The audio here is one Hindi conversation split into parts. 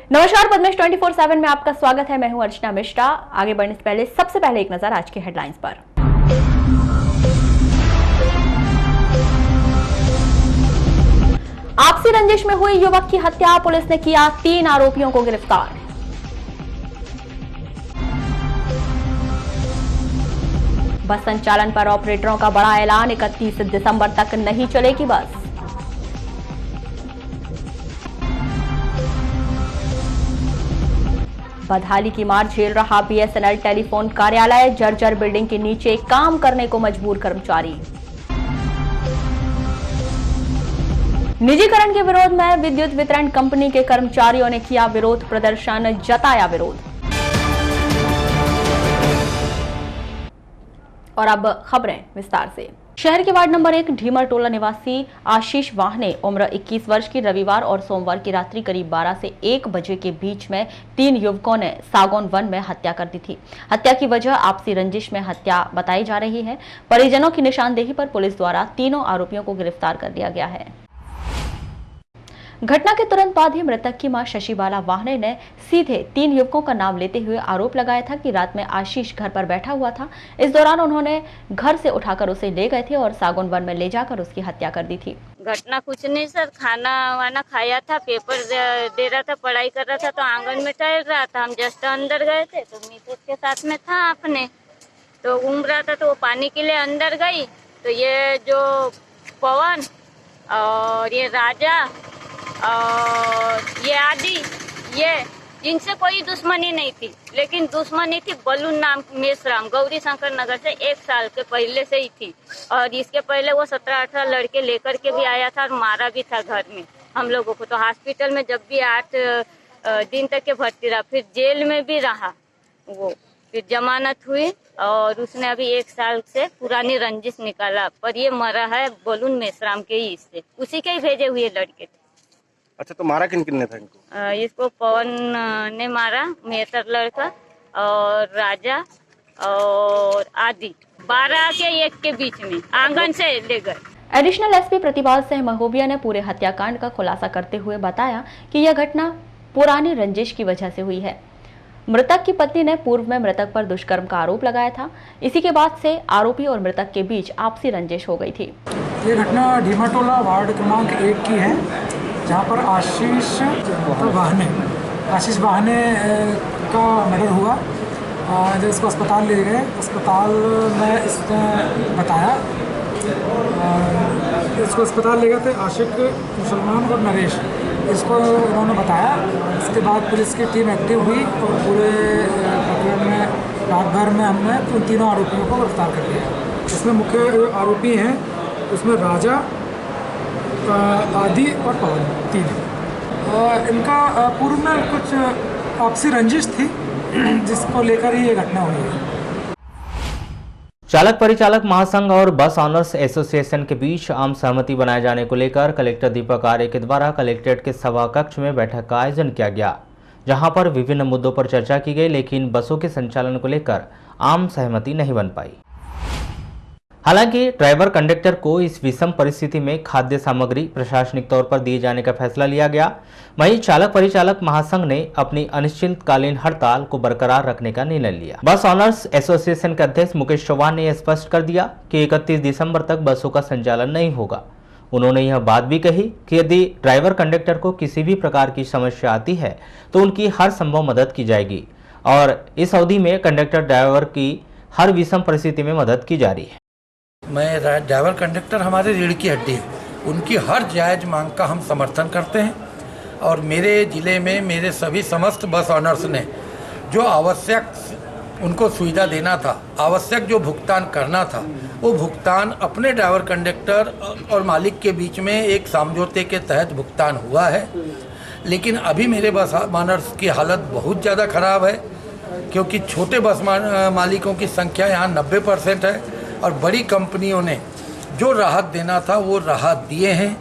नमस्कार, पद्मेश 24/7 में आपका स्वागत है। मैं हूं अर्चना मिश्रा। आगे बढ़ने से पहले सबसे पहले एक नजर आज की हेडलाइंस पर। आपसी रंजिश में हुई युवक की हत्या, पुलिस ने किया 3 आरोपियों को गिरफ्तार। बस संचालन पर ऑपरेटरों का बड़ा ऐलान, 31 दिसंबर तक नहीं चलेगी बस। बदहाली की मार झेल रहा बीएसएनएल टेलीफोन कार्यालय, जर्जर बिल्डिंग के नीचे काम करने को मजबूर कर्मचारी। निजीकरण के विरोध में विद्युत वितरण कंपनी के कर्मचारियों ने किया विरोध प्रदर्शन, जताया विरोध। और अब खबरें विस्तार से। शहर के वार्ड नंबर 1 ढीमर टोला निवासी आशीष वाहने उम्र 21 वर्ष की रविवार और सोमवार की रात्रि करीब 12 से 1 बजे के बीच में 3 युवकों ने सागौन वन में हत्या कर दी थी। हत्या की वजह आपसी रंजिश में हत्या बताई जा रही है। परिजनों की निशानदेही पर पुलिस द्वारा तीनों आरोपियों को गिरफ्तार कर लिया गया है। घटना के तुरंत बाद ही मृतक की मां शशिबाला वाहने ने सीधे 3 युवकों का नाम लेते हुए आरोप लगाया था कि रात में आशीष घर पर बैठा हुआ था। इस दौरान उन्होंने घर से उठाकर उसे ले गए थे और सागौन वन में ले जाकर उसकी हत्या कर दी थी। घटना कुछ नहीं सर, खाना वाना खाया था, पेपर दे रहा था, पढ़ाई कर रहा था, तो आंगन में टहल रहा था। हम जस्ट अंदर गए थे तो मिसेज के साथ में था अपने, तो घूम रहा था, तो वो पानी के लिए अंदर गई। तो ये जो पवन और ये राजा और ये आदि, ये जिनसे कोई दुश्मनी नहीं थी, लेकिन दुश्मनी थी बलून नाम मेसराम, गौरी शंकर नगर से 1 साल के पहले से ही थी। और इसके पहले वो 17-18 लड़के लेकर के भी आया था और मारा भी था घर में हम लोगों को। तो हॉस्पिटल में जब भी 8 दिन तक के भर्ती रहा, फिर जेल में भी रहा वो, फिर जमानत हुई और उसने अभी 1 साल से पुरानी रंजिश निकाला। पर ये मरा है बलून मेसराम के ही, इससे उसी के ही भेजे हुए लड़के थे। अच्छा, तो मारा किन किन ने था इनको? इसको पवन ने मारा, मेहतर लड़का, और राजा और आदि, 12 के 1 के बीच में आंगन से ले गए। एडिशनल एसपी प्रतिपाल सिंह महोबिया ने पूरे हत्याकांड का खुलासा करते हुए बताया कि यह घटना पुरानी रंजिश की वजह से हुई है। मृतक की पत्नी ने पूर्व में मृतक पर दुष्कर्म का आरोप लगाया था। इसी के बाद से आरोपी और मृतक के बीच आपसी रंजिश हो गई थी। ये घटना ढीमर टोला वार्ड क्रमांक 1 की है, जहाँ पर आशीष वाहने का मर्डर हुआ। जब इसको अस्पताल ले गए, अस्पताल में इसने बताया, इसको अस्पताल ले गए थे आशिक, मुसलमान और नरेश, इसको उन्होंने बताया। इसके बाद पुलिस की टीम एक्टिव हुई और पूरे प्रकरण में रात भर में हमने उन तीनों आरोपियों को गिरफ्तार कर लिया। इसमें मुख्य आरोपी हैं, उसमें राजा, आदि और पवन, 3। इनका पूर्व में कुछ आपसी रंजिश थी, जिसको लेकर ही ये घटना हुई है। चालक परिचालक महासंघ और बस ऑनर्स एसोसिएशन के बीच आम सहमति बनाए जाने को लेकर कलेक्टर दीपक आर्य के द्वारा कलेक्ट्रेट के सभा कक्ष में बैठक का आयोजन किया गया, जहां पर विभिन्न मुद्दों पर चर्चा की गई, लेकिन बसों के संचालन को लेकर आम सहमति नहीं बन पाई। हालांकि ड्राइवर कंडक्टर को इस विषम परिस्थिति में खाद्य सामग्री प्रशासनिक तौर पर दिए जाने का फैसला लिया गया। वहीं चालक परिचालक महासंघ ने अपनी अनिश्चितकालीन हड़ताल को बरकरार रखने का निर्णय लिया। बस ऑनर्स एसोसिएशन के अध्यक्ष मुकेश चौहान ने यह स्पष्ट कर दिया कि 31 दिसंबर तक बसों का संचालन नहीं होगा। उन्होंने यह बात भी कही कि यदि ड्राइवर कंडक्टर को किसी भी प्रकार की समस्या आती है तो उनकी हर संभव मदद की जाएगी और इस अवधि में कंडक्टर ड्राइवर की हर विषम परिस्थिति में मदद की जा रही है। मैं ड्राइवर कंडक्टर हमारे रीढ़ की हड्डी है, उनकी हर जायज़ मांग का हम समर्थन करते हैं। और मेरे ज़िले में मेरे सभी समस्त बस ऑनर्स ने जो आवश्यक उनको सुविधा देना था, आवश्यक जो भुगतान करना था, वो भुगतान अपने ड्राइवर कंडक्टर और मालिक के बीच में एक समझौते के तहत भुगतान हुआ है। लेकिन अभी मेरे बस ऑनर्स की हालत बहुत ज़्यादा ख़राब है, क्योंकि छोटे बस मालिकों की संख्या यहाँ 90% है और बड़ी कंपनियों ने जो राहत देना था वो राहत दिए हैं।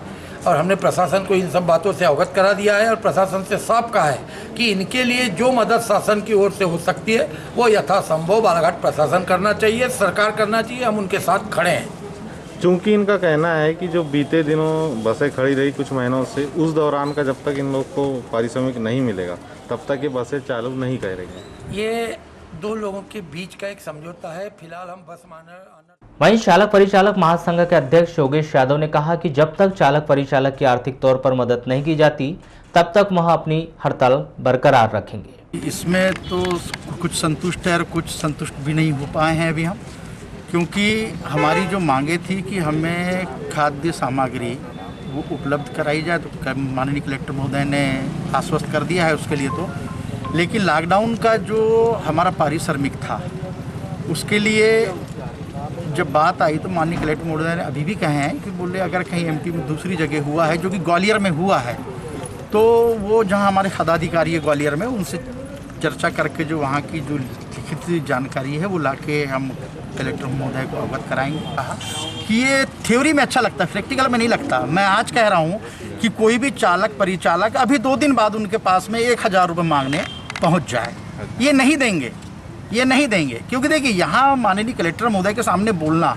और हमने प्रशासन को इन सब बातों से अवगत करा दिया है और प्रशासन से साफ कहा है कि इनके लिए जो मदद शासन की ओर से हो सकती है वो यथासंभव बालाघाट प्रशासन करना चाहिए, सरकार करना चाहिए। हम उनके साथ खड़े हैं। चूँकि इनका कहना है कि जो बीते दिनों बसें खड़ी रही कुछ महीनों से, उस दौरान का जब तक इन लोग को पारिश्रमिक नहीं मिलेगा तब तक ये बसें चालू नहीं कर रही हैं। ये दो लोगों के बीच का एक समझौता है। फिलहाल हम बस ऑनर वहीं चालक परिचालक महासंघ के अध्यक्ष योगेश यादव ने कहा कि जब तक चालक परिचालक की आर्थिक तौर पर मदद नहीं की जाती तब तक वह अपनी हड़ताल बरकरार रखेंगे। इसमें तो कुछ संतुष्ट है और कुछ संतुष्ट भी नहीं हो पाए हैं अभी हम, क्योंकि हमारी जो मांगे थी कि हमें खाद्य सामग्री वो उपलब्ध कराई जाए, तो माननीय कलेक्टर महोदय ने आश्वस्त कर दिया है उसके लिए। तो लेकिन लॉकडाउन का जो हमारा पारिश्रमिक था उसके लिए जब बात आई तो माननीय कलेक्टर महोदय ने अभी भी कहे हैं कि बोले अगर कहीं एमपी में दूसरी जगह हुआ है, जो कि ग्वालियर में हुआ है, तो वो जहां हमारे पदाधिकारी है ग्वालियर में, उनसे चर्चा करके जो वहाँ की जो लिखित जानकारी है वो लाके हम कलेक्टर महोदय को अवगत कराएंगे। कहा कि ये थ्योरी में अच्छा लगता है, प्रैक्टिकल में नहीं लगता। मैं आज कह रहा हूँ कि कोई भी चालक परिचालक अभी 2 दिन बाद उनके पास में 1000 रुपये मांगने पहुँच जाए, ये नहीं देंगे, ये नहीं देंगे। क्योंकि देखिए यहाँ माननीय कलेक्टर महोदय के सामने बोलना,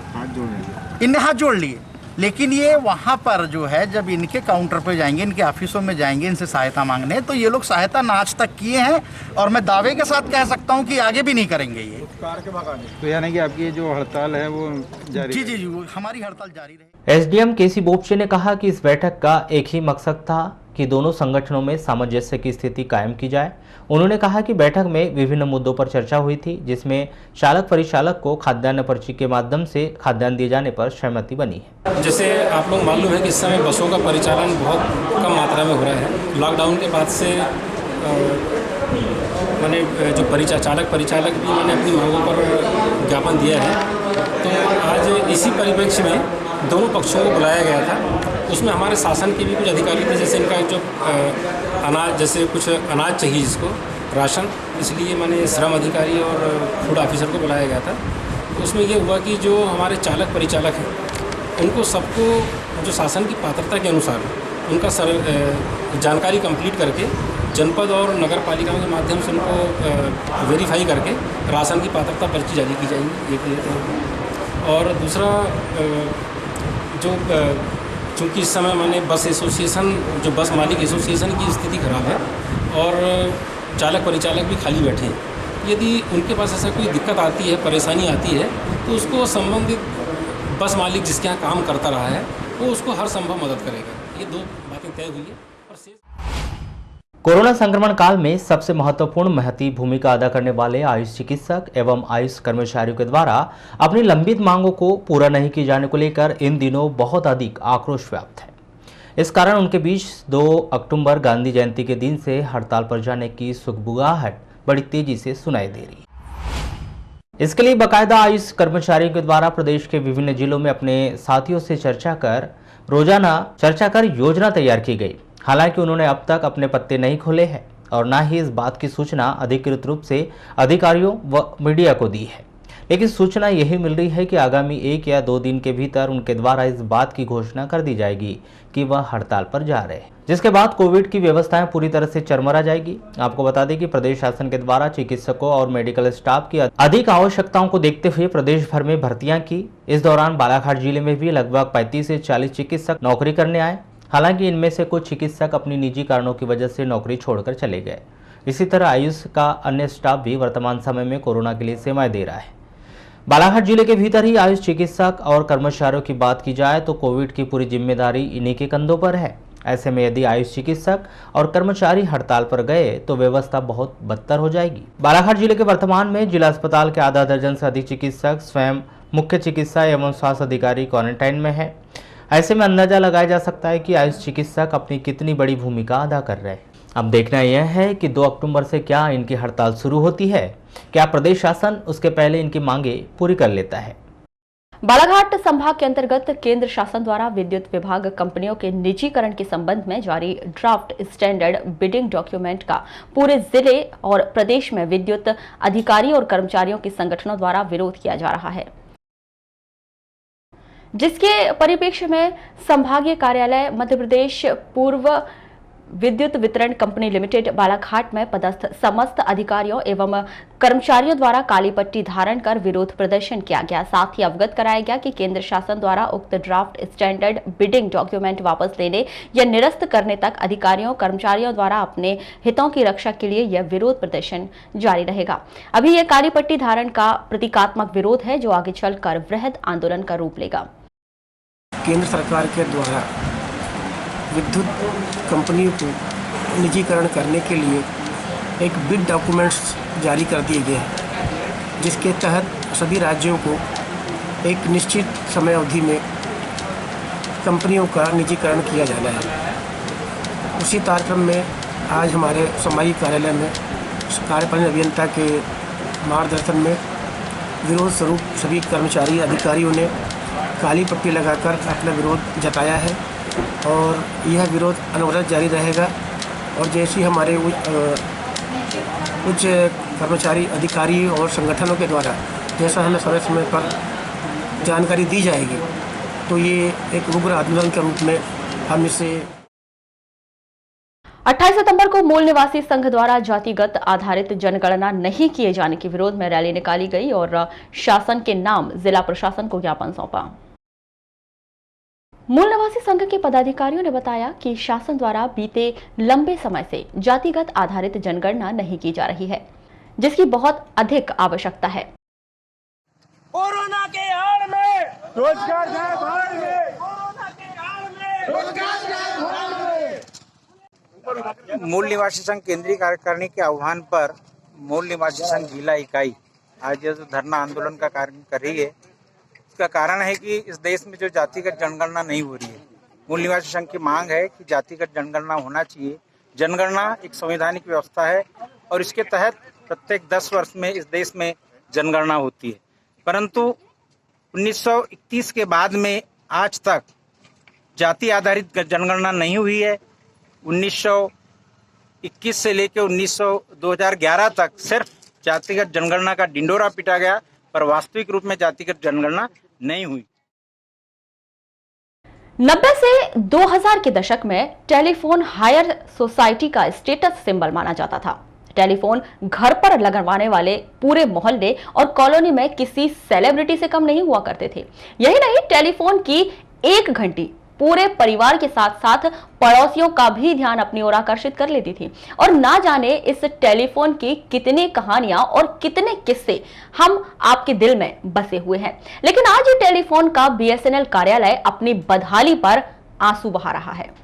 इनने हाथ जोड़ लिए, लेकिन ये वहाँ पर जो है जब इनके काउंटर पर जाएंगे, इनके ऑफिसों में जाएंगे इनसे सहायता मांगने, तो ये लोग सहायता ना आज तक किए हैं और मैं दावे के साथ कह सकता हूँ कि आगे भी नहीं करेंगे ये। तो यानी कि आपकी जो हड़ताल है वो जारी जी जी जी, हमारी हड़ताल जारी रहे। एसडीएम केसी बोपचे ने कहा कि इस बैठक का एक ही मकसद था कि दोनों संगठनों में सामंजस्य की स्थिति कायम की जाए। उन्होंने कहा कि बैठक में विभिन्न मुद्दों पर चर्चा हुई थी, जिसमें चालक परिचालक को खाद्यान्न पर्ची के माध्यम से खाद्यान्न दिए जाने पर सहमति बनी है। जैसे आप लोग मालूम है कि इस समय बसों का परिचालन बहुत कम मात्रा में हो रहा है। लॉकडाउन के बाद से मैंने जो चालक परिचालक भी मैंने अपनी मांगों पर ज्ञापन दिया है। तो आज इसी परिप्रेक्ष्य में दोनों पक्षों को बुलाया गया था। उसमें हमारे शासन के भी कुछ अधिकारी थे, जैसे इनका जो अनाज, जैसे कुछ अनाज चाहिए जिसको राशन, इसलिए मैंने श्रम अधिकारी और फूड ऑफिसर को बुलाया गया था। तो उसमें ये हुआ कि जो हमारे चालक परिचालक हैं उनको सबको जो शासन की पात्रता के अनुसार उनका जानकारी कंप्लीट करके जनपद और नगर पालिका के माध्यम से उनको वेरीफाई करके राशन की पात्रता पर्ची जारी की जाएगी, एक ये। और दूसरा जो चूँकि इस समय मैंने बस एसोसिएशन, जो बस मालिक एसोसिएशन की स्थिति खराब है और चालक परिचालक भी खाली बैठे हैं, यदि उनके पास ऐसा कोई दिक्कत आती है, परेशानी आती है, तो उसको संबंधित बस मालिक जिसके यहाँ काम करता रहा है वो उसको हर संभव मदद करेगा। ये 2 बातें तय हुई है। और कोरोना संक्रमण काल में सबसे महत्वपूर्ण महती भूमिका अदा करने वाले आयुष चिकित्सक एवं आयुष कर्मचारियों के द्वारा अपनी लंबित मांगों को पूरा नहीं किए जाने को लेकर इन दिनों बहुत अधिक आक्रोश व्याप्त है। इस कारण उनके बीच 2 अक्टूबर गांधी जयंती के दिन से हड़ताल पर जाने की सुगबुगाहट बड़ी तेजी से सुनाई दे रही है। इसके लिए बाकायदा आयुष कर्मचारियों के द्वारा प्रदेश के विभिन्न जिलों में अपने साथियों से रोजाना चर्चा कर योजना तैयार की गई। हालांकि उन्होंने अब तक अपने पत्ते नहीं खोले हैं और न ही इस बात की सूचना अधिकृत रूप से अधिकारियों व मीडिया को दी है, लेकिन सूचना यही मिल रही है कि आगामी 1 या 2 दिन के भीतर उनके द्वारा इस बात की घोषणा कर दी जाएगी कि वह हड़ताल पर जा रहे हैं, जिसके बाद कोविड की व्यवस्थाएं पूरी तरह से चरमरा जाएगी। आपको बता दें कि प्रदेश शासन के द्वारा चिकित्सकों और मेडिकल स्टाफ की अधिक आवश्यकताओं को देखते हुए प्रदेश भर में भर्तियां की। इस दौरान बालाघाट जिले में भी लगभग 35 से 40 चिकित्सक नौकरी करने आए। हालांकि इनमें से कुछ चिकित्सक अपनी निजी कारणों की वजह से नौकरी छोड़कर चले गए। इसी तरह आयुष का अन्य स्टाफ भी वर्तमान समय में कोरोना के लिए सेवाएं दे रहा है। बालाघाट जिले के भीतर ही आयुष चिकित्सक और कर्मचारियों की बात की जाए तो कोविड की पूरी जिम्मेदारी इन्हीं के कंधों पर है। ऐसे में यदि आयुष चिकित्सक और कर्मचारी हड़ताल पर गए तो व्यवस्था बहुत बदतर हो जाएगी। बालाघाट जिले के वर्तमान में जिला अस्पताल के आधा दर्जन से अधिक चिकित्सक स्वयं मुख्य चिकित्सा एवं स्वास्थ्य अधिकारी क्वारंटाइन में है। ऐसे में अंदाजा लगाया जा सकता है कि आयुष चिकित्सक अपनी कितनी बड़ी भूमिका अदा कर रहे हैं। अब देखना यह है कि 2 अक्टूबर से क्या इनकी हड़ताल शुरू होती है, क्या प्रदेश शासन उसके पहले इनकी मांगे पूरी कर लेता है। बालाघाट संभाग के अंतर्गत केंद्र शासन द्वारा विद्युत विभाग कंपनियों के निजीकरण के संबंध में जारी ड्राफ्ट स्टैंडर्ड बिडिंग डॉक्यूमेंट का पूरे जिले और प्रदेश में विद्युत अधिकारी और कर्मचारियों के संगठनों द्वारा विरोध किया जा रहा है, जिसके परिप्रेक्ष्य में संभागीय कार्यालय मध्य प्रदेश पूर्व विद्युत वितरण कंपनी लिमिटेड बालाघाट में पदस्थ समस्त अधिकारियों एवं कर्मचारियों द्वारा काली पट्टी धारण कर विरोध प्रदर्शन किया गया। साथ ही अवगत कराया गया कि केंद्र शासन द्वारा उक्त ड्राफ्ट स्टैंडर्ड बिडिंग डॉक्यूमेंट वापस लेने या निरस्त करने तक अधिकारियों कर्मचारियों द्वारा अपने हितों की रक्षा के लिए यह विरोध प्रदर्शन जारी रहेगा। अभी यह काली पट्टी धारण का प्रतीकात्मक विरोध है जो आगे चलकर वृहद आंदोलन का रूप लेगा। केंद्र सरकार के द्वारा विद्युत कंपनियों को निजीकरण करने के लिए एक बिड डॉक्यूमेंट्स जारी कर दिए गए हैं, जिसके तहत सभी राज्यों को एक निश्चित समय अवधि में कंपनियों का निजीकरण किया जाना है। उसी कार्यक्रम में आज हमारे संभागीय कार्यालय में कार्यपालन अभियंता के मार्गदर्शन में विरोध स्वरूप सभी कर्मचारी अधिकारियों ने काली पट्टी लगाकर अपना विरोध जताया है और यह विरोध अनवरत जारी रहेगा। और जैसे हमारे उच्च कर्मचारी अधिकारी और संगठनों के द्वारा जैसा हमें समय समय पर जानकारी दी जाएगी तो ये एक उग्र आंदोलन के रूप में हम इसे 28 सितंबर को मूल निवासी संघ द्वारा जातिगत आधारित जनगणना नहीं किए जाने के विरोध में रैली निकाली गई और शासन के नाम जिला प्रशासन को ज्ञापन सौंपा। मूल निवासी संघ के पदाधिकारियों ने बताया कि शासन द्वारा बीते लंबे समय से जातिगत आधारित जनगणना नहीं की जा रही है, जिसकी बहुत अधिक आवश्यकता है। कोरोना के आड़ में रोजगार है, भाड़ में कोरोना के आड़ में रोजगार है, भाड़ में। मूल निवासी संघ केंद्रीय कार्यकारिणी के आह्वान पर मूल निवासी संघ जिला इकाई आज जो धरना आंदोलन का कार्य कर रही है। इसका कारण है कि इस देश में जो जातिगत जनगणना नहीं हो रही है। मूल निवासी संघ की मांग है कि जातिगत जनगणना होना चाहिए। जनगणना एक संवैधानिक व्यवस्था है और इसके तहत प्रत्येक 10 वर्ष में इस देश में जनगणना होती है, परंतु 1931 के बाद में आज तक जाति आधारित जनगणना नहीं हुई है। 1921 से लेकर 2011 तक सिर्फ जातिगत जनगणना का ढिंडोरा पीटा गया, पर वास्तविक रूप में जातिगत जनगणना नहीं हुई। 90 से 2000 के दशक में टेलीफोन हायर सोसाइटी का स्टेटस सिंबल माना जाता था। टेलीफोन घर पर लगवाने वाले पूरे मोहल्ले और कॉलोनी में किसी सेलिब्रिटी से कम नहीं हुआ करते थे। यही नहीं, टेलीफोन की 1 घंटी पूरे परिवार के साथ साथ पड़ोसियों का भी ध्यान अपनी ओर आकर्षित कर लेती थी। और ना जाने इस टेलीफोन की कितनी कहानियां और कितने किस्से हम आपके दिल में बसे हुए हैं। लेकिन आज ये टेलीफोन का बीएसएनएल कार्यालय अपनी बदहाली पर आंसू बहा रहा है।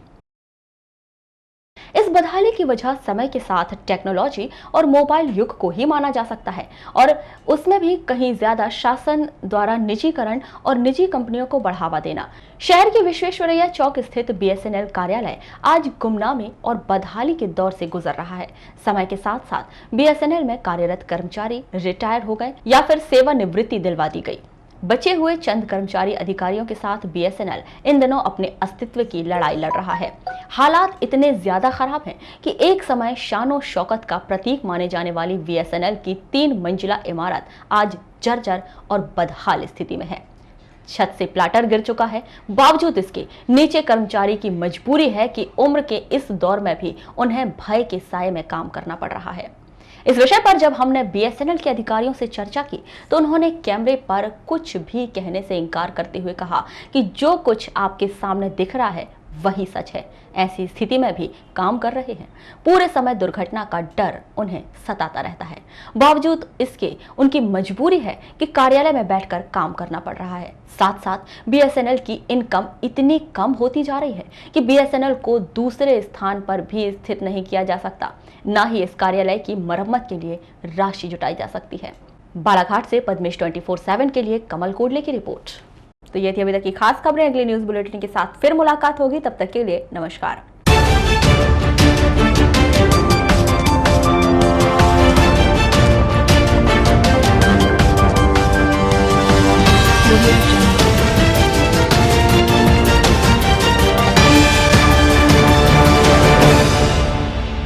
इस बदहाली की वजह समय के साथ टेक्नोलॉजी और मोबाइल युग को ही माना जा सकता है, और उसमें भी कहीं ज्यादा शासन द्वारा निजीकरण और निजी कंपनियों को बढ़ावा देना। शहर के विश्वेश्वरैया चौक स्थित बीएसएनएल कार्यालय आज गुमनामी और बदहाली के दौर से गुजर रहा है। समय के साथ साथ बीएसएनएल में कार्यरत कर्मचारी रिटायर हो गए या फिर सेवानिवृत्ति दिलवा दी गई। बचे हुए चंद कर्मचारी अधिकारियों के साथ बीएसएनएल इन दिनों अपने अस्तित्व की लड़ाई लड़ रहा है। हालात इतने ज्यादा खराब हैं कि एक समय शानो शौकत का प्रतीक माने जाने वाली बीएसएनएल की 3 मंजिला इमारत आज जर्जर और बदहाल स्थिति में है। छत से प्लाटर गिर चुका है, बावजूद इसके नीचे कर्मचारी की मजबूरी है कि उम्र के इस दौर में भी उन्हें भय के साए में काम करना पड़ रहा है। इस विषय पर जब हमने बीएसएनएल के अधिकारियों से चर्चा की तो उन्होंने कैमरे पर कुछ भी कहने से इनकार करते हुए कहा कि जो कुछ आपके सामने दिख रहा है वही सच है। ऐसी स्थिति में भी काम कर रहे हैं। पूरे समय दुर्घटना का डर उन्हें सताता रहता है। बावजूद इसके उनकी मजबूरी है कि कार्यालय में बैठकर काम करना पड़ रहा है। साथ साथ बीएसएनएल की इनकम इतनी कम होती जा रही है कि बीएसएनएल को दूसरे स्थान पर भी स्थित नहीं किया जा सकता, ना ही इस कार्यालय की मरम्मत के लिए राशि जुटाई जा सकती है। बालाघाट से पद्मेश 24/7 के लिए कमल कोडले की रिपोर्ट। तो ये थी अभी तक की खास खबरें। अगले न्यूज बुलेटिन के साथ फिर मुलाकात होगी, तब तक के लिए नमस्कार।